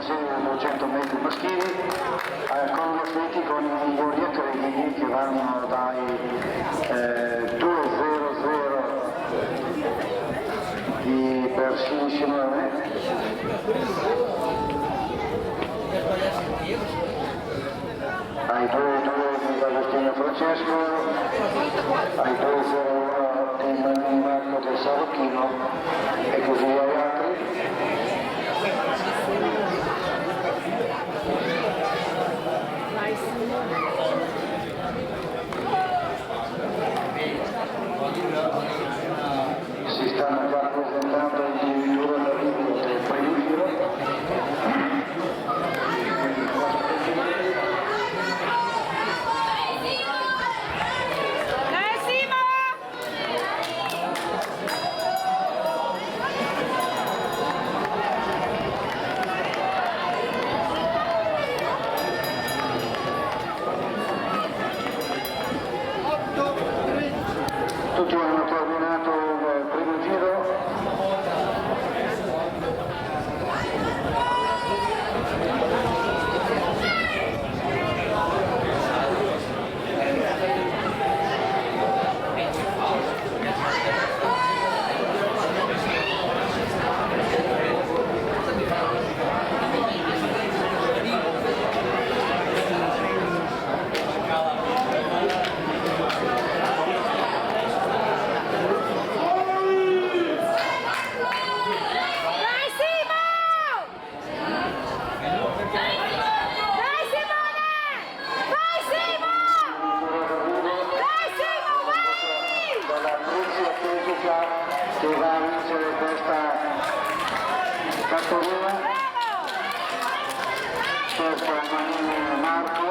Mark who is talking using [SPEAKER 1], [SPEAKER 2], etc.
[SPEAKER 1] serie da 200 metri maschili con gli atleti con i migliori accrediti che vanno dai 2.00 di Persini Simone ai 2.2 di Agostino Francesco, ai 2.01 di Marco del Sarocchino e così agli altri. Si stanno già presentando addirittura l'arrivo del primo giro. Tutti hanno terminato il primo giro. Che va a vincere questa categoria, questo è Manini Marco.